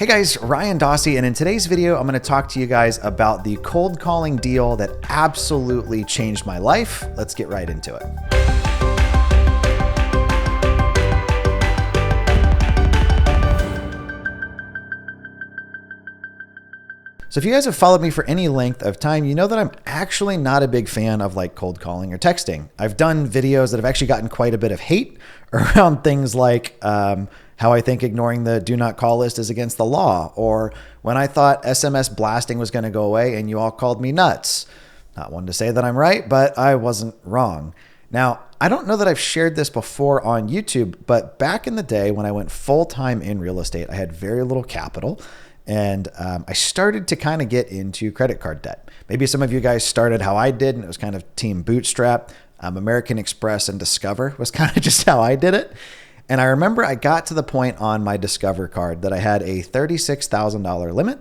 Hey guys, Ryan Dossey, and in today's video, I'm going to talk to you guys about the cold calling deal that absolutely changed my life. Let's get right into it. So if you guys have followed me for any length of time, you know that I'm actually not a big fan of like cold calling or texting. I've done videos that have actually gotten quite a bit of hate around things like how I think ignoring the do not call list is against the law, or when I thought SMS blasting was going to go away and you all called me nuts. Not one to say that I'm right, but I wasn't wrong. Now, I don't know that I've shared this before on YouTube, but back in the day when I went full-time in real estate, I had very little capital. And I started to kind of get into credit card debt. Maybe some of you guys started how I did, and it was kind of team bootstrap. American Express and Discover was kind of just how I did it. And I remember I got to the point on my Discover card that I had a $36,000 limit,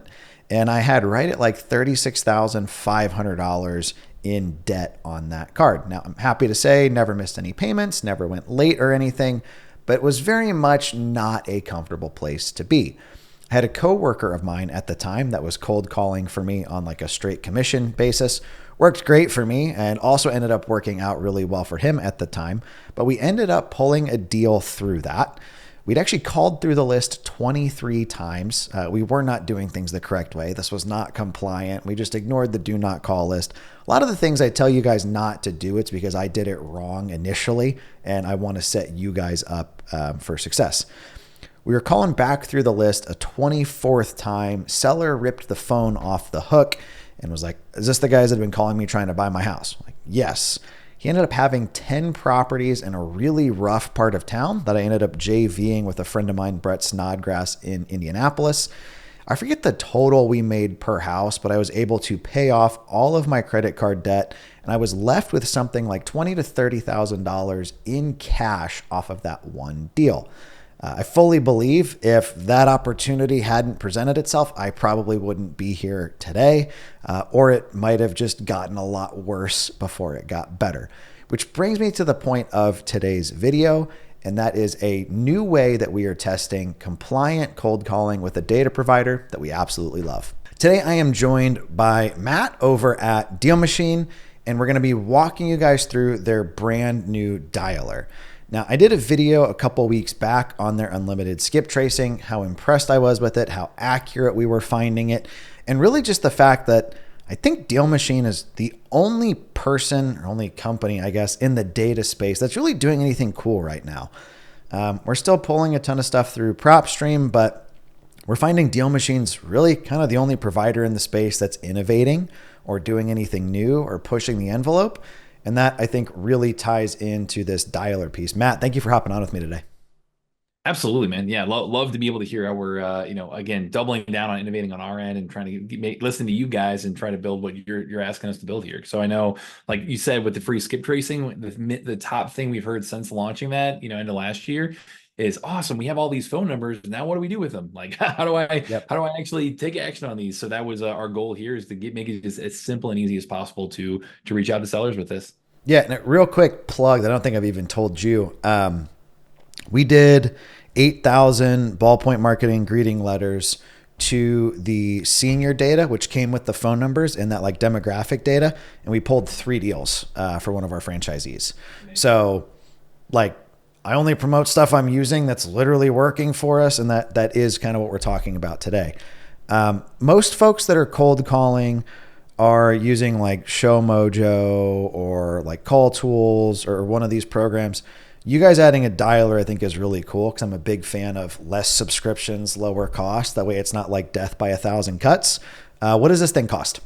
and I had right at like $36,500 in debt on that card. Now, I'm happy to say never missed any payments, never went late or anything, but it was very much not a comfortable place to be. I had a coworker of mine at the time that was cold calling for me on like a straight commission basis. Worked great for me and also ended up working out really well for him at the time. But we ended up pulling a deal through that. We'd actually called through the list 23 times. We were not doing things the correct way. This was not compliant. We just ignored the do not call list. A lot of the things I tell you guys not to do, it's because I did it wrong initially, and I want to set you guys up for success. We were calling back through the list a 24th time. Seller ripped the phone off the hook and was like, is this the guys that have been calling me trying to buy my house? I'm like, yes. He ended up having 10 properties in a really rough part of town that I ended up JVing with a friend of mine, Brett Snodgrass, in Indianapolis. I forget the total we made per house, but I was able to pay off all of my credit card debt, and I was left with something like $20,000 to $30,000 in cash off of that one deal. I fully believe if that opportunity hadn't presented itself, I probably wouldn't be here today, or it might have just gotten a lot worse before it got better. Which brings me to the point of today's video, and that is a new way that we are testing compliant cold calling with a data provider that we absolutely love. Today, I am joined by Matt over at Dealmachine, and we're going to be walking you guys through their brand new dialer. Now, I did a video a couple weeks back on their unlimited skip tracing, how impressed I was with it, how accurate we were finding it, and really just the fact that I think Dealmachine is the only person or only company, I guess, in the data space that's really doing anything cool right now. We're still pulling a ton of stuff through PropStream, but we're finding Dealmachine's really kind of the only provider in the space that's innovating or doing anything new or pushing the envelope. And that, I think, really ties into this dialer piece. Matt, thank you for hopping on with me today. Absolutely, man. Yeah, love to be able to hear how we're, again, doubling down on innovating on our end and trying to listen to you guys and try to build what you're asking us to build here. So I know, like you said, with the free skip tracing, the top thing we've heard since launching that, into last year, is awesome. We have all these phone numbers. Now, what do we do with them? Like, how do I actually take action on these? So that was our goal here, is to make it just as simple and easy as possible to reach out to sellers with this. Yeah, and a real quick plug that I don't think I've even told you. We did 8,000 ballpoint marketing greeting letters to the senior data, which came with the phone numbers and that like demographic data. And we pulled 3 deals for one of our franchisees. Amazing. So like, I only promote stuff I'm using that's literally working for us. And that is kind of what we're talking about today. Most folks that are cold calling are using like Show Mojo or like Call Tools or one of these programs. You guys adding a dialer, I think, is really cool because I'm a big fan of less subscriptions, lower cost. That way it's not like death by 1,000 cuts. What does this thing cost?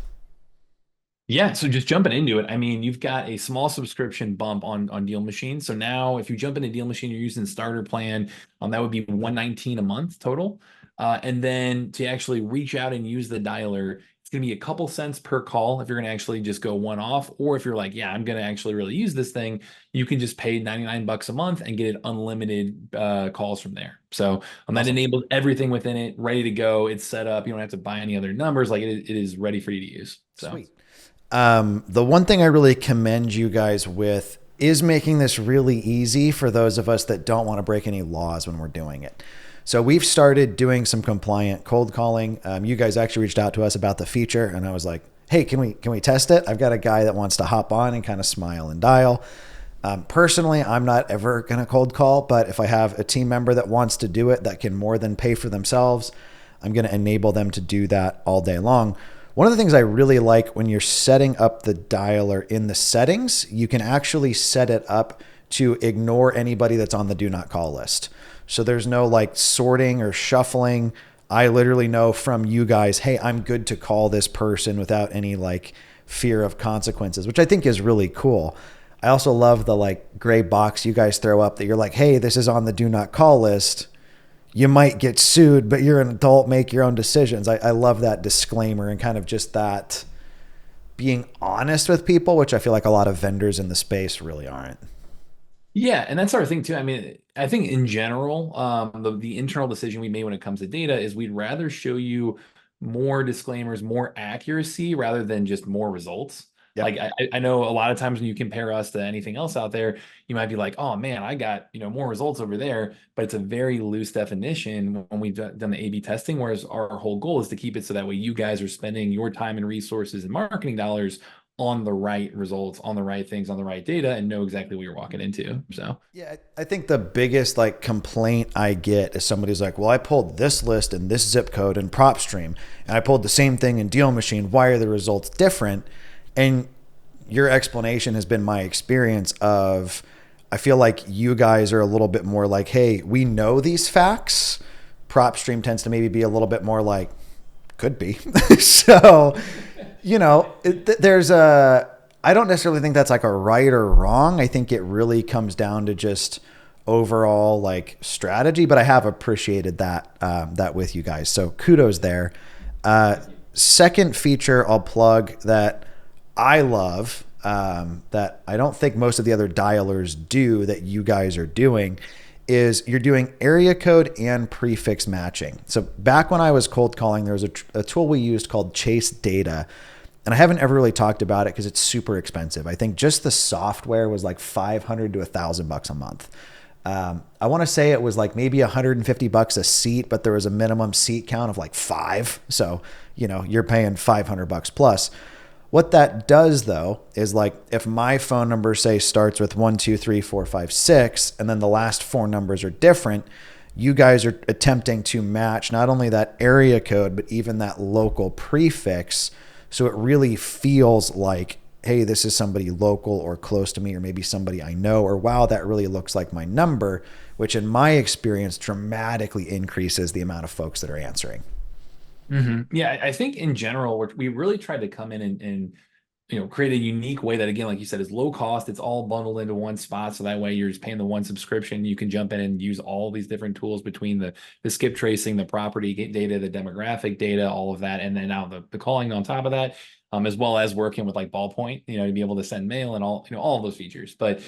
Yeah, so just jumping into it, I mean, you've got a small subscription bump on Dealmachine. So now if you jump into Dealmachine, you're using the starter plan, that would be $119 a month total. And then to actually reach out and use the dialer, it's going to be a couple cents per call if you're going to actually just go one off. Or if you're like, yeah, I'm going to actually really use this thing, you can just pay $99 a month and get it unlimited calls from there. So that enables everything within it, ready to go. It's set up. You don't have to buy any other numbers. Like it is ready for you to use. So. Sweet. The one thing I really commend you guys with is making this really easy for those of us that don't want to break any laws when we're doing it. So we've started doing some compliant cold calling. You guys actually reached out to us about the feature, and I was like, "Hey, can we test it?" I've got a guy that wants to hop on and kind of smile and dial. Personally, I'm not ever going to cold call, but if I have a team member that wants to do it that can more than pay for themselves, I'm going to enable them to do that all day long. One of the things I really like when you're setting up the dialer in the settings, you can actually set it up to ignore anybody that's on the do not call list. So there's no like sorting or shuffling. I literally know from you guys, hey, I'm good to call this person without any like fear of consequences, which I think is really cool. I also love the like gray box you guys throw up that you're like, hey, this is on the do not call list. You might get sued, but you're an adult, make your own decisions. I love that disclaimer and kind of just that being honest with people, which I feel like a lot of vendors in the space really aren't. Yeah, and that's our thing too. I mean, I think in general, the internal decision we made when it comes to data is we'd rather show you more disclaimers, more accuracy rather than just more results. Like Yep. I know a lot of times when you compare us to anything else out there, you might be like, oh man, I got, more results over there, but it's a very loose definition when we've done the A/B testing, whereas our whole goal is to keep it so that way you guys are spending your time and resources and marketing dollars on the right results, on the right things, on the right data, and know exactly what you're walking into. So, Yeah, I think the biggest like complaint I get is somebody's like, "Well, I pulled this list and this zip code in PropStream, and I pulled the same thing in Dealmachine. Why are the results different?" And your explanation has been my experience of I feel like you guys are a little bit more like, "Hey, we know these facts." PropStream tends to maybe be a little bit more like, "Could be." So, there's a I don't necessarily think that's like a right or wrong. I think it really comes down to just overall like strategy, but I have appreciated that with you guys. So kudos there. Uh, Second feature I'll plug that I love, that I don't think most of the other dialers do that you guys are doing is you're doing area code and prefix matching. So back when I was cold calling, there was a tool we used called Chase Data. And I haven't ever really talked about it because it's super expensive. I think just the software was like $500 to $1,000 a month. I want to say it was like maybe $150 a seat, but there was a minimum seat count of like 5. So, you're paying $500 plus. What that does though is like if my phone number say starts with 1234556 and then the last 4 numbers are different, you guys are attempting to match not only that area code but even that local prefix. So it really feels like, hey, this is somebody local or close to me, or maybe somebody I know, or wow, that really looks like my number, which in my experience dramatically increases the amount of folks that are answering. Yeah, I think in general, we really tried to come in and create a unique way that, again, like you said, is low cost. It's all bundled into one spot. So that way you're just paying the one subscription. You can jump in and use all these different tools between the skip tracing, the property data, the demographic data, all of that. And then now the calling on top of that, as well as working with like Ballpoint, to be able to send mail and all of those features. But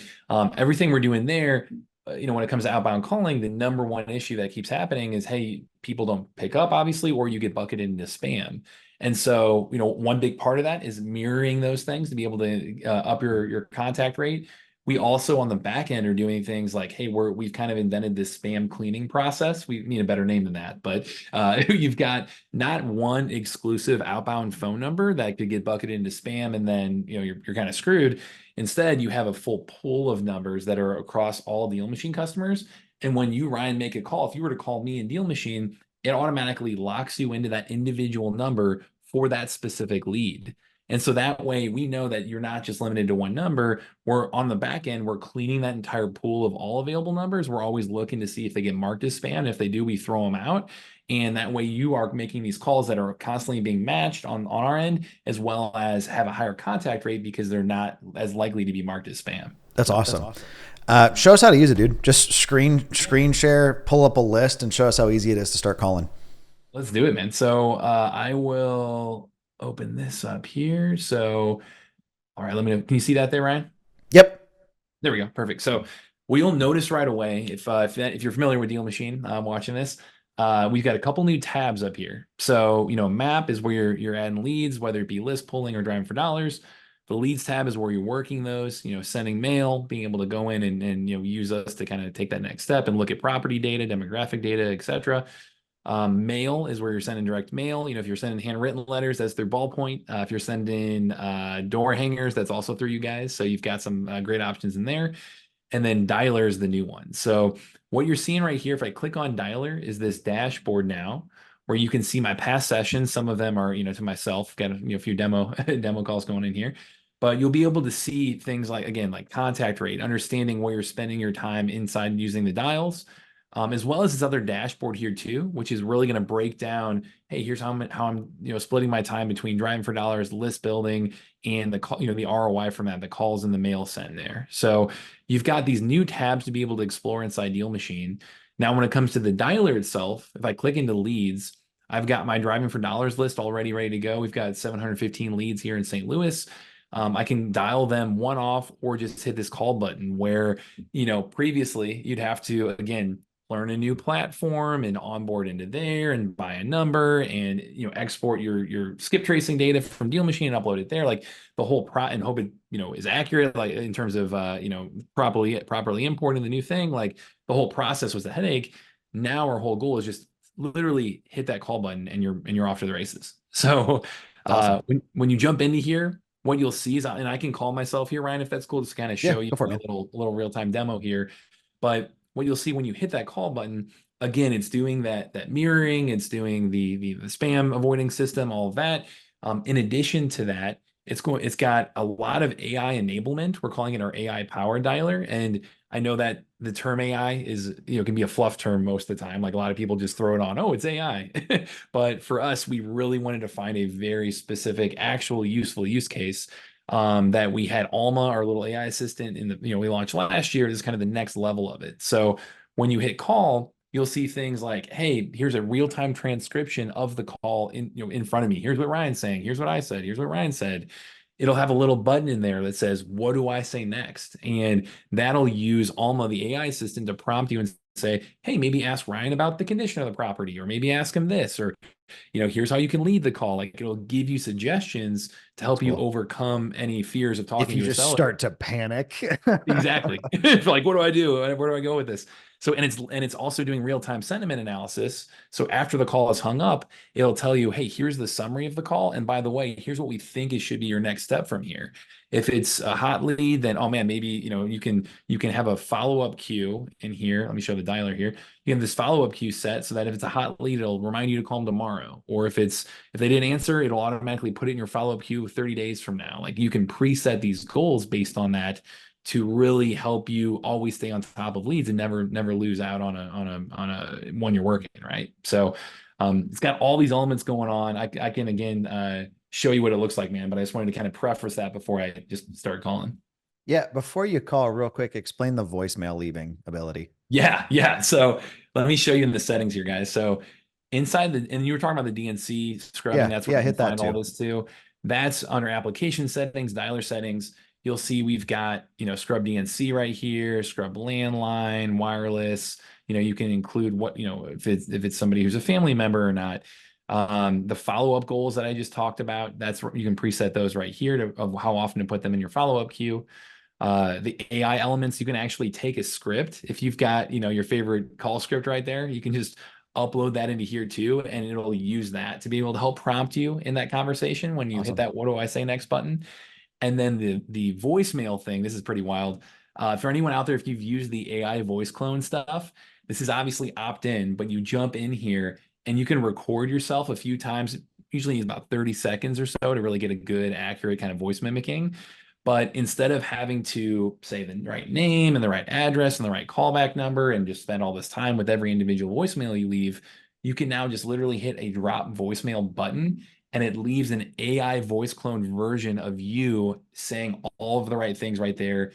everything we're doing there, when it comes to outbound calling, the number one issue that keeps happening is, hey, people don't pick up, obviously, or you get bucketed into spam. And so, one big part of that is mirroring those things to be able to up your contact rate. We also on the back end are doing things like, hey, we've kind of invented this spam cleaning process. We need a better name than that, but you've got not one exclusive outbound phone number that could get bucketed into spam, and then you're kind of screwed. Instead, you have a full pool of numbers that are across all Dealmachine customers. And when you, Ryan, make a call, if you were to call me in Dealmachine, it automatically locks you into that individual number for that specific lead. And so that way we know that you're not just limited to one number. We're on the back end, we're cleaning that entire pool of all available numbers. We're always looking to see if they get marked as spam. If they do, we throw them out. And that way you are making these calls that are constantly being matched on our end, as well as have a higher contact rate because they're not as likely to be marked as spam. That's So awesome. Show us how to use it, dude. Just screen share, pull up a list, and show us how easy it is to start calling. let's do it, man. So I will open this up here. So, all right, let me know. Can you see that there, Ryan? Yep. There we go. Perfect. So what you'll notice right away, if you're familiar with Dealmachine, watching this, we've got a couple new tabs up here. So, map is where you're adding leads, whether it be list pulling or driving for dollars. The leads tab is where you're working those, sending mail, being able to go in and use us to kind of take that next step and look at property data, demographic data, etc. Mail is where you're sending direct mail. If you're sending handwritten letters, that's through Ballpoint. If you're sending door hangers, that's also through you guys. So you've got some great options in there. And then dialer is the new one. So what you're seeing right here, if I click on dialer, is this dashboard now where you can see my past sessions. Some of them are, to myself, got a few demo demo calls going in here. But you'll be able to see things like, again, like contact rate, understanding where you're spending your time inside using the dials, as well as this other dashboard here too, which is really going to break down, hey, here's how I'm splitting my time between driving for dollars, list building, and the call, the ROI from that, the calls and the mail sent there. So you've got these new tabs to be able to explore inside Dealmachine. Now, when it comes to the dialer itself, if I click into leads, I've got my driving for dollars list already ready to go. We've got 715 leads here in St. Louis. I can dial them one off or just hit this call button where, previously you'd have to, again, learn a new platform and onboard into there and buy a number and export your skip tracing data from Dealmachine and upload it there, like the whole and hope it is accurate, like in terms of properly importing the new thing. Like the whole process was a headache. Now our whole goal is just literally hit that call button and you're off to the races. So Awesome. when you jump into here, what you'll see is, and I can call myself here, Ryan, if that's cool, just kind of Yeah, show you go for a it, man. little real-time demo here. But what you'll see when you hit that call button, again, it's doing that mirroring, it's doing the spam avoiding system, all of that. In addition to that, it's got a lot of AI enablement. We're calling it our AI power dialer. And I know that the term AI is, can be a fluff term most of the time. Like a lot of people just throw it on, oh, it's AI. But for us, we really wanted to find a very specific, actual useful use case, that we had Alma, our little AI assistant, we launched last year. This is kind of the next level of it. So when you hit call, you'll see things like, hey, here's a real-time transcription of the call in front of me. Here's what Ryan's saying. Here's what I said. Here's what Ryan said. It'll have a little button in there that says, what do I say next? And that'll use Alma, the AI assistant, to prompt you and say, hey, maybe ask Ryan about the condition of the property, or maybe ask him this, or here's how you can lead the call. Like it'll give you suggestions to That's help you cool. overcome any fears of If talking you to a just seller. start to panic. Exactly. Like, what do I do? Where do I go with this? So, and it's also doing real-time sentiment analysis. So after the call is hung up, it'll tell you, hey, here's the summary of the call. And by the way, here's what we think it should be your next step from here. If it's a hot lead, then oh man, maybe you can have a follow-up queue in here. Let me show the dialer here. You have this follow-up queue set so that if it's a hot lead, it'll remind you to call them tomorrow. Or if they didn't answer, it'll automatically put it in your follow-up queue 30 days from now. Like you can preset these goals based on that to really help you always stay on top of leads and never lose out on a one you're working, right? So it's got all these elements going on. I can again show you what it looks like, man, but I just wanted to kind of preface that before I just start calling. Yeah, before you call, real quick, explain the voicemail leaving ability. Yeah. So let me show you in the settings here, guys. So inside and you were talking about the DNC scrubbing, Yeah, that's where yeah, you can hit that find all too. this too. That's under application settings, dialer settings. You'll see we've got, scrub DNC right here, scrub landline, wireless. You can include what, if it's somebody who's a family member or not. The follow-up goals that I just talked about, that's where you can preset those right here of how often to put them in your follow-up queue. The AI elements, you can actually take a script. If you've got, your favorite call script right there, you can just upload that into here too, and it'll use that to be able to help prompt you in that conversation when you hit Awesome. that what do I say next button. And then the voicemail thing, this is pretty wild. For anyone out there, if you've used the AI voice clone stuff, this is obviously opt-in, but you jump in here and you can record yourself a few times, usually about 30 seconds or so to really get a good, accurate kind of voice mimicking. But instead of having to say the right name and the right address and the right callback number and just spend all this time with every individual voicemail you leave, you can now just literally hit a drop voicemail button and it leaves an AI voice cloned version of you saying all of the right things right there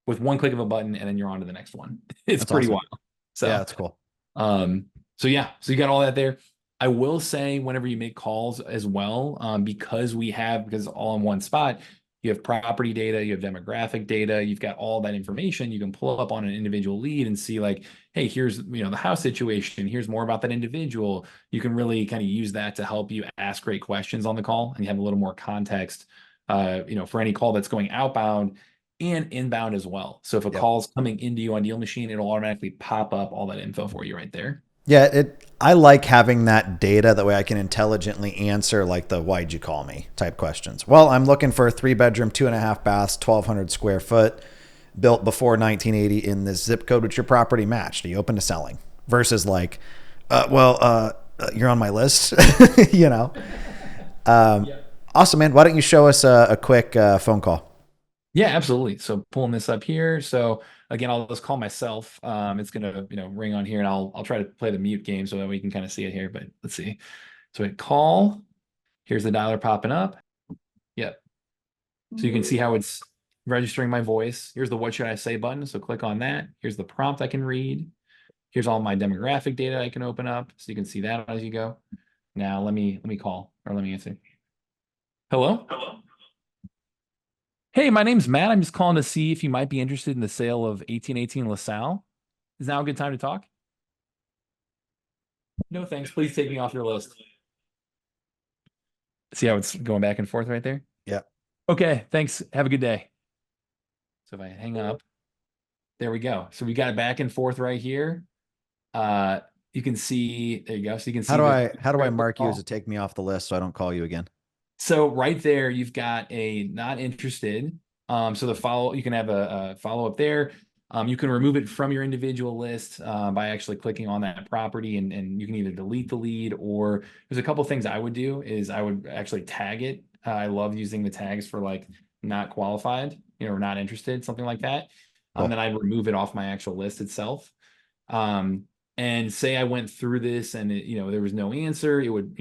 with one click of a button, and then you're on to the next one. It's That's pretty awesome. wild. Yeah, So, that's cool. um, so yeah, so you got all that there. I will say whenever you make calls as well, because all in one spot, you have property data, you have demographic data, you've got all that information. You can pull up on an individual lead and see like, hey, here's the house situation. Here's more about that individual. You can really kind of use that to help you ask great questions on the call, and you have a little more context for any call that's going outbound and inbound as well. So if a Yep. call's coming into you on Deal Machine, it'll automatically pop up all that info for you right there. Yeah, I like having that data. That way I can intelligently answer like the "why'd you call me" type questions. Well, I'm looking for a 3-bedroom, 2.5 baths, 1,200 square foot, built before 1980 in this zip code, which your property matched. Are you open to selling? Versus like, you're on my list, you know. Yeah. Awesome, man. Why don't you show us a quick phone call? Yeah, absolutely. So pulling this up here. So again, I'll just call myself. It's gonna, ring on here, and I'll try to play the mute game so that we can kind of see it here. But let's see. So hit call. Here's the dialer popping up. Yep. So you can see how it's registering my voice. Here's the what should I say button. So click on that. Here's the prompt I can read. Here's all my demographic data I can open up. So you can see that as you go. Now let me call, or let me answer. Hello? Hello. Hey, my name's Matt. I'm just calling to see if you might be interested in the sale of 1818 LaSalle. Is now a good time to talk? No, thanks. Please take me off your list. See how it's going back and forth right there? Yeah. Okay, thanks. Have a good day. So if I hang up, there we go. So we got it back and forth right here. Uh, you can see, there you go. So you can How see do the I mark you as to take me off the list so I don't call you again? So right there, you've got a not interested. So the follow, you can have a follow up there. You can remove it from your individual list by actually clicking on that property, and you can either delete the lead, or there's a couple things I would do is I would actually tag it. I love using the tags for like not qualified, or not interested, something like that. Cool. Then I'd remove it off my actual list itself. Um, and say I went through this and there was no answer, it would,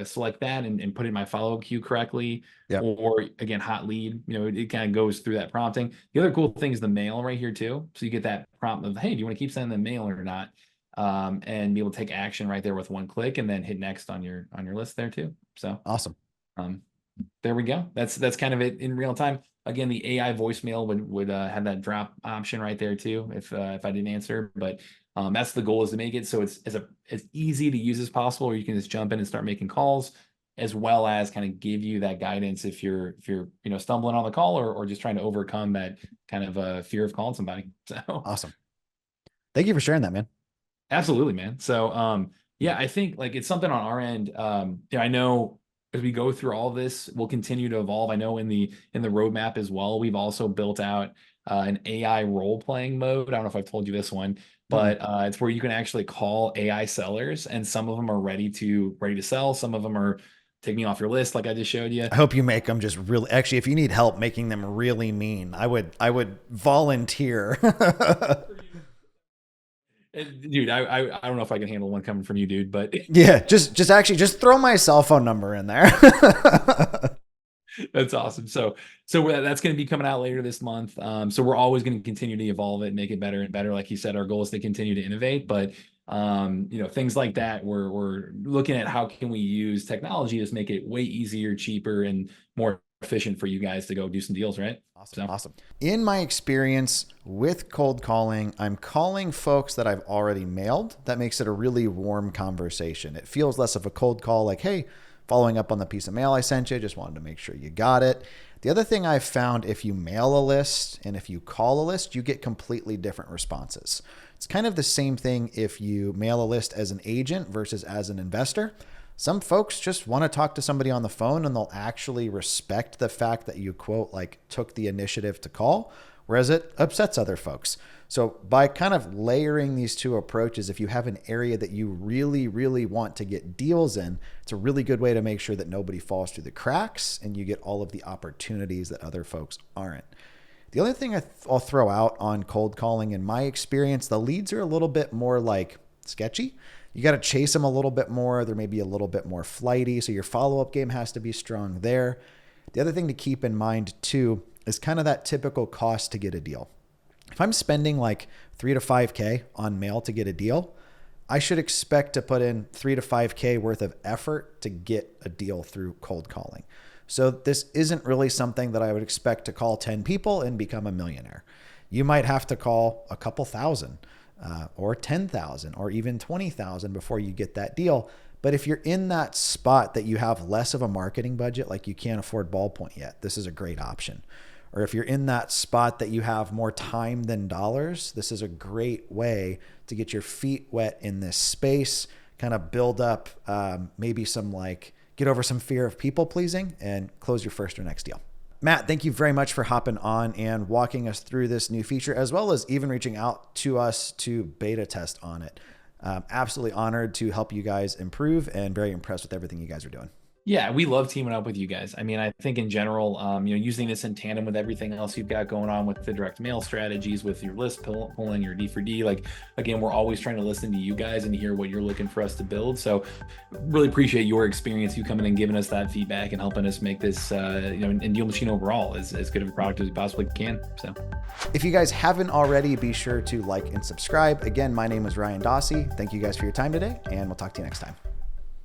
select that and put in my follow queue correctly. Yep. Or again, hot lead, it kind of goes through that prompting. The other cool thing is the mail right here too. So you get that prompt of, hey, do you want to keep sending the mail or not? And be able to take action right there with one click, and then hit next on your list there too. So Awesome. um, there we go. That's kind of it in real time. Again, the AI voicemail would have that drop option right there too if I didn't answer. But that's the goal, is to make it so it's as easy to use as possible, or you can just jump in and start making calls, as well as kind of give you that guidance if you're stumbling on the call, or just trying to overcome that kind of fear of calling somebody. So Awesome. Thank you for sharing that, man. absolutely, man. So, yeah, I think like it's something on our end. I know as we go through all this, we'll continue to evolve. I know in the roadmap as well, we've also built out an AI role playing mode. I don't know if I've told you this one, Mm-mm. but it's where you can actually call AI sellers, and some of them are ready to sell. Some of them are taking off your list, like I just showed you. I hope you make them just really. Actually, if you need help making them really mean, I would volunteer. Dude, I don't know if I can handle one coming from you, dude, but Yeah, just throw my cell phone number in there. that's awesome. So that's going to be coming out later this month. So we're always going to continue to evolve it and make it better and better. Like you said, our goal is to continue to innovate, but things like that, we're looking at how can we use technology to make it way easier, cheaper, and more efficient for you guys to go do some deals, right? Awesome. So Awesome. In my experience with cold calling, I'm calling folks that I've already mailed. That makes it a really warm conversation. It feels less of a cold call, like, hey, following up on the piece of mail I sent you, just wanted to make sure you got it. The other thing I've found, if you mail a list and if you call a list, you get completely different responses. It's kind of the same thing if you mail a list as an agent versus as an investor. Some folks just want to talk to somebody on the phone, and they'll actually respect the fact that you, quote, like took the initiative to call, whereas it upsets other folks. So by kind of layering these two approaches, if you have an area that you really, really want to get deals in, it's a really good way to make sure that nobody falls through the cracks and you get all of the opportunities that other folks aren't. The only thing I'll throw out on cold calling, in my experience, the leads are a little bit more like sketchy. You got to chase them a little bit more. They're maybe a little bit more flighty. So your follow-up game has to be strong there. The other thing to keep in mind too is kind of that typical cost to get a deal. If I'm spending like 3 to 5K on mail to get a deal, I should expect to put in 3 to 5K worth of effort to get a deal through cold calling. So this isn't really something that I would expect to call 10 people and become a millionaire. You might have to call a couple thousand or 10,000 or even 20,000 before you get that deal. But if you're in that spot that you have less of a marketing budget, like you can't afford ballpoint yet, this is a great option. Or if you're in that spot that you have more time than dollars, this is a great way to get your feet wet in this space, kind of build up maybe some get over some fear of people pleasing and close your first or next deal. Matt, thank you very much for hopping on and walking us through this new feature, as well as even reaching out to us to beta test on it. Absolutely honored to help you guys improve and very impressed with everything you guys are doing. Yeah, we love teaming up with you guys. I mean, I think in general, using this in tandem with everything else you've got going on with the direct mail strategies, with your list pulling, your D4D, again, we're always trying to listen to you guys and hear what you're looking for us to build. So really appreciate your experience, you coming and giving us that feedback and helping us make this, and Dealmachine overall as good of a product as we possibly can. So if you guys haven't already, be sure to like and subscribe. Again, my name is Ryan Dossey. Thank you guys for your time today, and we'll talk to you next time.